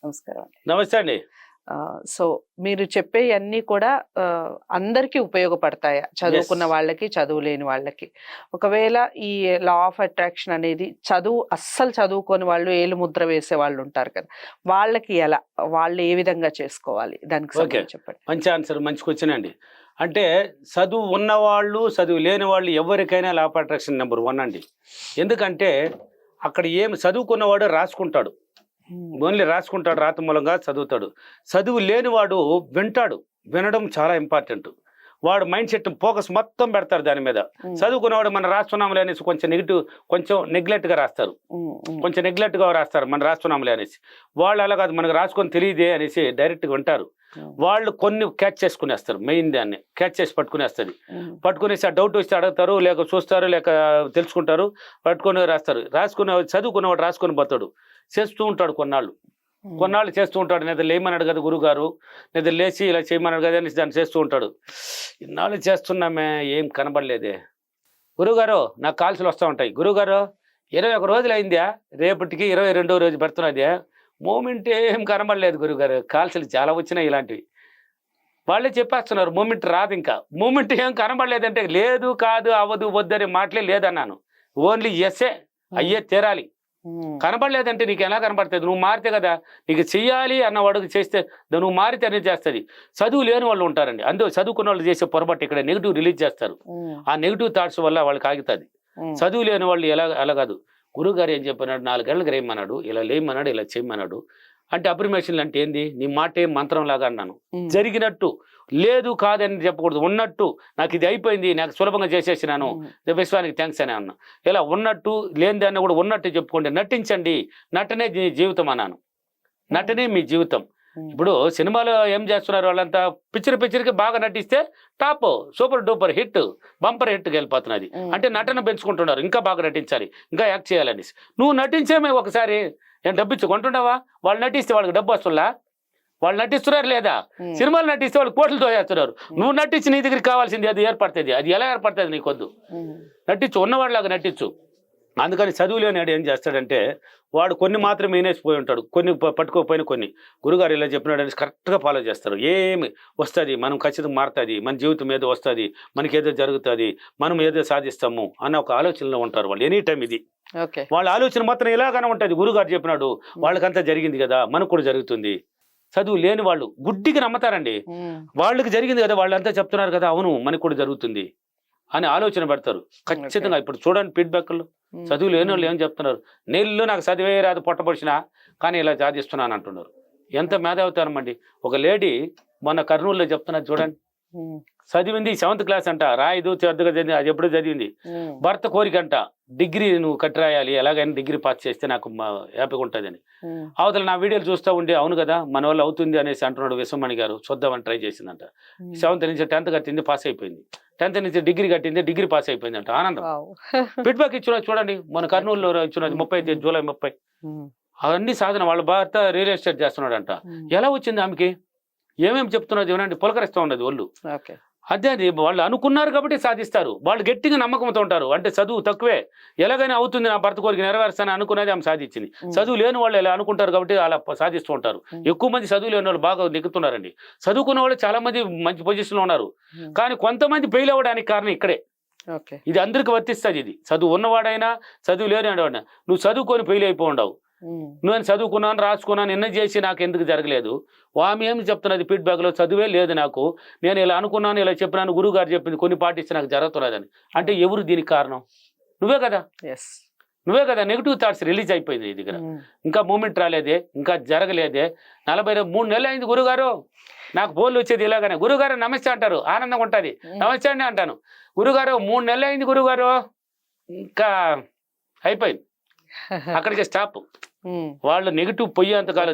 నమస్కారం అండి. నమస్తే అండి. సో మీరు చెప్పేయన్నీ కూడా అందరికీ ఉపయోగపడతాయా? చదువుకున్న వాళ్ళకి, చదువు లేని వాళ్ళకి. ఒకవేళ ఈ లా ఆఫ్ అట్రాక్షన్ అనేది అస్సలు చదువుకోని వాళ్ళు ఏలు ముద్ర వేసే వాళ్ళు ఉంటారు కదా! వాళ్ళకి ఎలా? వాళ్ళు ఏ విధంగా చేసుకోవాలి? దానికి ఓకే. సంబంధించి చెప్పండి. మంచి ఆన్సర్. మంచి క్వెషన్ అండి. అంటే చదువు ఉన్నవాళ్ళు, చదువు లేని వాళ్ళు ఎవరికైనా లా ఆఫ్ అట్రాక్షన్ నెంబర్ 1 అండి. ఎందుకంటే అక్కడ చదువుకున్నవాడు రాసుకుంటాడు. ఓన్లీ రాసుకుంటాడు, రాత మూలంగా చదువుతాడు. చదువు లేనివాడు వింటాడు. వినడం చాలా ఇంపార్టెంట్. వాడు మైండ్ సెట్ ఫోకస్ మొత్తం పెడతారు దాని మీద. చదువుకున్నవాడు మనం రాస్తున్నాంలే అనేసి కొంచెం నెగ్లెక్ట్గా రాస్తారు. మనం రాస్తున్నాంలే అనేసి. వాళ్ళు అలా కాదు, మనకు రాసుకొని తెలియదే అనేసి డైరెక్ట్గా వింటారు. వాళ్ళు కొన్ని క్యాచ్ చేసుకునేస్తారు. మెయిన్ దాన్ని క్యాచ్ చేసి పట్టుకునేస్తుంది. పట్టుకునేసి ఆ డౌట్ వస్తే అడుగుతారు, లేక చూస్తారు, లేక తెలుసుకుంటారు, పట్టుకొని రాస్తారు. చదువుకున్నవాడు రాసుకొని పోతాడు, చేస్తూ ఉంటాడు. కొన్నాళ్ళు చేస్తూ ఉంటాడు. నిద్ర లేమన్నాడు కదా గురుగారు, నిద్ర లేచి ఇలా చేయమన్నాడు కదా అని దాన్ని చేస్తూ ఉంటాడు. ఇన్నాళ్ళు చేస్తున్నామే, ఏం కనబడలేదే గురుగారు. నాకు కాల్సులు వస్తూ ఉంటాయి. గురుగారు 21 రోజులు అయిందా, రేపటికి 22వ రోజు పెడుతున్నదే, మూమెంట్ ఏం కనబడలేదు గురుగారు. కాల్సులు చాలా వచ్చినాయి ఇలాంటివి. వాళ్ళే చెప్పేస్తున్నారు మూమెంట్ రాదు. ఇంకా మూమెంట్ ఏం కనబడలేదంటే లేదు, కాదు, అవ్వదు, వద్దనే మాటలే లేదన్నాను. ఓన్లీ ఎస్ఏ అయ్యే తీరాలి. కనబడలేదంటే నీకు ఎలా కనబడుతుంది? నువ్వు మారితే కదా నీకు చెయ్యాలి అన్న వాడికి చేస్తే నువ్వు మారితే అనేది చేస్తుంది. చదువు లేని వాళ్ళు ఉంటారండి. అందులో చదువుకున్న వాళ్ళు చేసే పొరపాటు ఇక్కడ నెగిటివ్ రిలీజ్ చేస్తారు. ఆ నెగిటివ్ థాట్స్ వల్ల వాళ్ళకి ఆగుతుంది. చదువు లేని వాళ్ళు ఎలా కాదు, గురువుగారు ఏం చెప్పన్నాడు, 4 గంటలకు రేయమన్నాడు, ఇలా లేయమన్నాడు, ఇలా చేయమన్నాడు అంటే అప్రిమేషన్లు అంటే ఏంది? నీ మాట ఏం మంత్రం లాగా అన్నాను. జరిగినట్టు లేదు కాదని చెప్పకూడదు. ఉన్నట్టు నాకు ఇది అయిపోయింది, నాకు సులభంగా చేసేసినాను, విశ్వానికి థ్యాంక్స్ అని అన్నా. ఇలా ఉన్నట్టు లేని దాన్ని కూడా ఉన్నట్టు చెప్పుకోండి. నటించండి. నటనే జీవితం అన్నాను. నటనే మీ జీవితం. ఇప్పుడు సినిమాలో ఏం చేస్తున్నారు వాళ్ళంతా, పిక్చర్కి బాగా నటిస్తే top, super duper hit, bumper హిట్కి వెళ్ళిపోతున్నది. అంటే నటన పెంచుకుంటున్నారు, ఇంకా బాగా నటించాలి, ఇంకా యాక్ట్ చేయాలనేసి. నువ్వు నటించేమే ఒకసారి ఏం డబ్బు ఇచ్చి కొంటున్నావా? వాళ్ళు నటిస్తే వాళ్ళకి డబ్బు వస్తుందా? వాళ్ళు నటిస్తున్నారు లేదా? సినిమాలు నటిస్తే వాళ్ళు కోట్లతో చేస్తున్నారు. నువ్వు నటించి నీ దగ్గరికి కావాల్సింది అది ఏర్పడుతుంది. అది ఎలా ఏర్పడుతుంది? నీకొద్దు. నటించు, ఉన్నవాడిలాగా నటించు. అందుకని చదువు లేనివాడు ఏం చేస్తాడంటే వాడు కొన్ని మాత్రం వినేసిపోయి ఉంటాడు, కొన్ని పట్టుకోకపోయినా కొన్ని. గురుగారు ఇలా చెప్పినాడు అని కరెక్ట్గా ఫాలో చేస్తారు. ఏమి వస్తుంది, మనం ఖచ్చితంగా మారుతుంది, మన జీవితం ఏదో వస్తుంది, మనకేదో జరుగుతుంది, మనం ఏదో సాధిస్తాము అన్న ఒక ఆలోచనలో ఉంటారు వాళ్ళు ఎనీ టైం. ఇది వాళ్ళ ఆలోచన మాత్రం ఇలాగానే ఉంటుంది. గురుగారు చెప్పినాడు, వాళ్ళకంతా జరిగింది కదా, మనకు కూడా జరుగుతుంది. చదువు లేని వాళ్ళు గుడ్డికి నమ్మతారండి. వాళ్ళకి జరిగింది కదా, వాళ్ళంతా చెప్తున్నారు కదా, అవును మనకు కూడా జరుగుతుంది అని ఆలోచన పెడతారు ఖచ్చితంగా. ఇప్పుడు చూడండి ఫీడ్బ్యాక్లు, చదువు లేని వాళ్ళు ఏం చెప్తున్నారు, నీళ్ళు నాకు చదివే రాదు, పొట్టపొడిచినా కానీ ఇలా సాధిస్తున్నాను అంటున్నారు. ఎంత మేధావుతారమండి. ఒక లేడీ మొన్న కర్నూలులో చెప్తున్నది చూడండి, చదివింది 7th క్లాస్ అంట, రాయదు, చెడ్డగా చదివింది, అది ఎప్పుడో చదివింది. భర్త కోరికంట, డిగ్రీ నువ్వు కట్టి రాయాలి, ఎలాగైనా డిగ్రీ పాస్ చేస్తే నాకు హ్యాపీగా ఉంటుంది అని. అవతల నా వీడియోలు చూస్తూ ఉండి అవును కదా మన వాళ్ళు అవుతుంది అనేసి అంటున్నాడు విశ్వమణి గారు. చూద్దామని ట్రై చేసిందంట. 7th నుంచి 10th కట్టింది, పాస్ అయిపోయింది. 10th నుంచి డిగ్రీ కట్టింది, డిగ్రీ పాస్ అయిపోయింది అంట. ఆనందం. ఫీడ్బ్యాక్ ఇచ్చిన చూడండి, మన కర్నూలులో ఇచ్చినది 30 జూలై 30. అవన్నీ సాధన. వాళ్ళ భర్త రియల్ ఎస్టేట్ చేస్తున్నాడు అంట. ఎలా వచ్చింది ఆమెకి? ఏమేమి చెప్తున్నది ఏమనండి, పులకరిస్తూ ఉన్నది ఒళ్ళు. అదే వాళ్ళు అనుకున్నారు కాబట్టి సాధిస్తారు. వాళ్ళు గట్టిగా నమ్మకంతో ఉంటారు. అంటే చదువు తక్కువే, ఎలాగైనా అవుతుంది, నా భర్త కోరిక నెరవేరుస్తాను అనుకున్నది ఆమె సాధించింది. చదువు లేని వాళ్ళు ఎలా అనుకుంటారు కాబట్టి అలా సాధిస్తూ ఉంటారు. ఎక్కువ మంది చదువు లేని వాళ్ళు బాగా నెక్కుతున్నారండి. చదువుకున్న వాళ్ళు చాలా మంది మంచి పొజిషన్లో ఉన్నారు. కానీ కొంతమంది ఫెయిల్ అవ్వడానికి కారణం ఇక్కడే. ఇది అందరికి వర్తిస్తుంది. ఇది చదువు ఉన్నవాడైనా చదువు లేని వాడైనా, నువ్వు చదువుకొని ఫెయిల్ అయిపోండవు. నేను చదువుకున్నాను, రాసుకున్నాను, నిన్న చేసి నాకు ఎందుకు జరగలేదు? ఆమె ఏమి చెప్తున్నది ఫీడ్బ్యాక్లో, చదువే లేదు నాకు, నేను ఇలా అనుకున్నాను, ఇలా చెప్పినాను, గురువు గారు చెప్పింది కొన్ని పాటిస్తే నాకు జరుగుతున్నదని. అంటే ఎవరు దీనికి కారణం? నువ్వే కదా. నెగిటివ్ థాట్స్ రిలీజ్ అయిపోయింది. ఇది దగ్గర ఇంకా మూమెంట్ రాలేదే, ఇంకా జరగలేదే. 43 నెలలు అయింది గురుగారు, నాకు ఫోన్లు వచ్చేది ఇలాగనే. గురుగారు నమస్తే అంటారు, ఆనందంగా ఉంటుంది, నమస్తే అండి అంటాను. గురుగారు 3 నెలలు అయింది గురుగారు, ఇంకా అయిపోయింది, అక్కడికి స్టాప్. వాళ్ళు నెగిటివ్ పోయేంతకాలం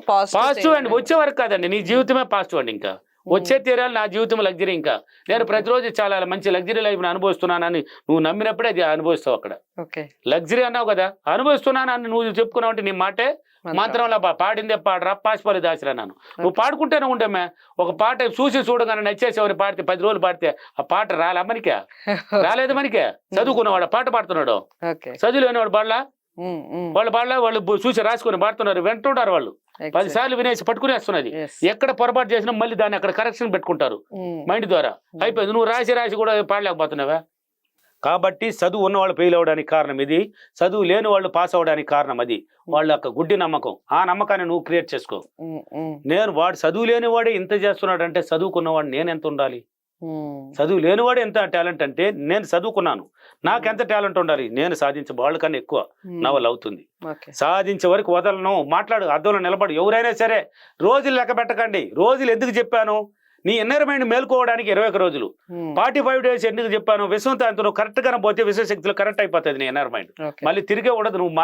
పాజిటివ్ అండి. వచ్చే వరకు కాదండి, నీ జీవితమే పాజిటివ్ అండి. ఇంకా వచ్చే తీరాలి, నా జీవితం లగ్జరీ. ఇంకా నేను ప్రతిరోజు చాలా మంచి లగ్జరీ లైఫ్ అనుభవిస్తున్నానని నువ్వు నమ్మినప్పుడే అది అనుభవిస్తావు. అక్కడ లగ్జరీ అన్నావు కదా, అనుభవిస్తున్నాను అని నువ్వు చెప్పుకున్నావు అంటే నీ మాటే మంత్రంలో పాడిందే పాడరా పాసిపోలే దాసిరా. నువ్వు పాడుకుంటేనే ఉండమే. ఒక పాట చూడగానే నచ్చేసేవారు పాడితే 10 రోజులు పాడితే ఆ పాట రాలే మనకే, రాలేదు మనకే. చదువుకున్నవాడు పాట పాడుతున్నాడు, చదువులేనివాడు పాడలా. వాళ్ళు చూసి రాసుకొని పాడుతున్నారు, వింటుంటారు వాళ్ళు 10 సార్లు వినేసి పట్టుకునేస్తున్నది. ఎక్కడ పొరపాటు చేసినా మళ్ళీ దాన్ని అక్కడ కరెక్షన్ పెట్టుకుంటారు మైండ్ ద్వారా. అయిపోయింది, నువ్వు రాసి కూడా పాడలేకపోతున్నావా? కాబట్టి చదువు ఉన్న వాళ్ళు ఫెయిల్ అవ్వడానికి కారణం ఇది, చదువు లేని వాళ్ళు పాస్ అవ్వడానికి కారణం అది. వాళ్ళ యొక్క గుడ్డి నమ్మకం, ఆ నమ్మకాన్ని నువ్వు క్రియేట్ చేసుకో. వాడు చదువు లేని వాడే ఇంత చేస్తున్నాడు అంటే చదువుకున్నవాడు నేను ఎంత ఉండాలి? చదువు లేనివాడు ఎంత టాలెంట్ అంటే నేను చదువుకున్నాను, నాకెంత టాలెంట్ ఉండాలి? నేను సాధించే వాళ్ళకన్నా ఎక్కువ నా వల్ల అవుతుంది. సాధించే వరకు వదలను. మాట్లాడు, అద్దంలో నిలబడు. ఎవరైనా సరే రోజులు లెక్క పెట్టకండి. రోజులు ఎందుకు చెప్పాను? నీ ఇన్నర్ మైండ్ మేల్కోవడానికి 21 రోజులు, 45 days ఎందుకు చెప్పాను? విశ్వంతో నువ్వు కరెక్ట్ గానే పోతే విశ్వశక్తిలో కరెక్ట్ అయిపోతుంది నీ ఇన్నర్ మైండ్. మళ్ళీ తిరిగే ఉండదు, నువ్వు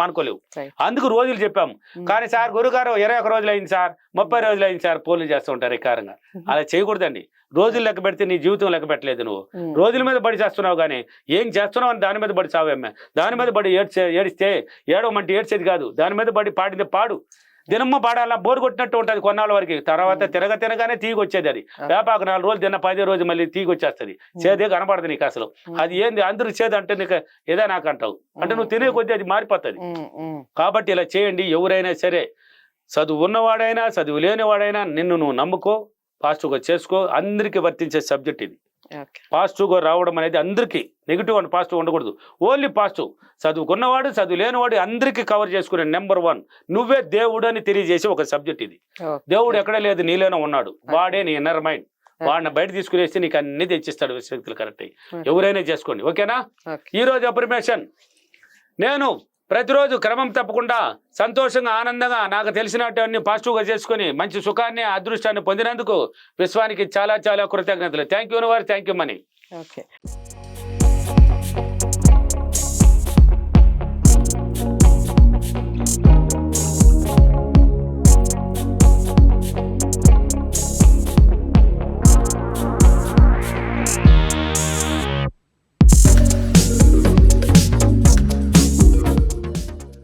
మానుకోలేవు. అందుకు రోజులు చెప్పాము. కానీ సార్ గురుగారు 21 రోజులు అయింది సార్, 30 రోజులు అయింది సార్, పోలీలు చేస్తూ ఉంటారు ఎక్కారంగా. అలా చేయకూడదండి. రోజులు లెక్క పెడితే నీ జీవితం లెక్క పెట్టలేదు. నువ్వు రోజుల మీద బడి చేస్తున్నావు, కానీ ఏం చేస్తున్నావు అని దాని మీద బడి చావేమ్మే. దాని మీద బడి ఏడిస్తే ఏడవమంటే ఏడ్చేది కాదు, దాని మీద బడి పాడిందే పాడు. దినమ్మ పాడాలా, బోరు కొట్టినట్టు ఉంటుంది కొన్నాళ్ళ వరకు. తర్వాత తినగానే తీగి వచ్చేది. అది వేపాకు 4 రోజులు తిన్న 10వ రోజు మళ్ళీ తీగి వచ్చేస్తుంది. చేదే కనపడదు నీకు అసలు. అది ఏంది అందరూ చేదు అంటే నీకు ఏదో నాకు అంటావు అంటే నువ్వు తినే కొద్దీ అది మారిపోతుంది. కాబట్టి ఇలా చేయండి. ఎవరైనా సరే, చదువు ఉన్నవాడైనా చదువు లేనివాడైనా నిన్ను నువ్వు నమ్ముకో, పాజిటివ్గా చేసుకో. అందరికీ వర్తించే సబ్జెక్ట్ ఇది. పాజిటివ్గా రావడం అనేది అందరికీ, నెగిటివ్ అండ్ పాజిటివ్ ఉండకూడదు, ఓన్లీ పాజిటివ్. చదువుకున్నవాడు చదువు లేనివాడు అందరికీ కవర్ చేసుకునే నెంబర్ 1 నువ్వే దేవుడు అని తెలియజేసి ఒక సబ్జెక్ట్ ఇది. దేవుడు ఎక్కడ లేదు, నీలోనే ఉన్నాడు. వాడే నీ ఇన్నర్ మైండ్. వాడిని బయట తీసుకునేస్తే నీకు అన్ని తెచ్చిస్తాడు విశ్వశక్తులు. కరెక్ట్ అయ్యి ఎవరైనా చేసుకోండి. ఓకేనా? ఈరోజు అప్రిమేషన్, నేను ప్రతిరోజు క్రమం తప్పకుండా సంతోషంగా ఆనందంగా నాకు తెలిసినటువంటి పాజిటివ్గా చేసుకుని మంచి సుఖాన్ని అదృష్టాన్ని పొందినందుకు విశ్వానికి చాలా చాలా కృతజ్ఞతలు. Thank you universe, thank you money.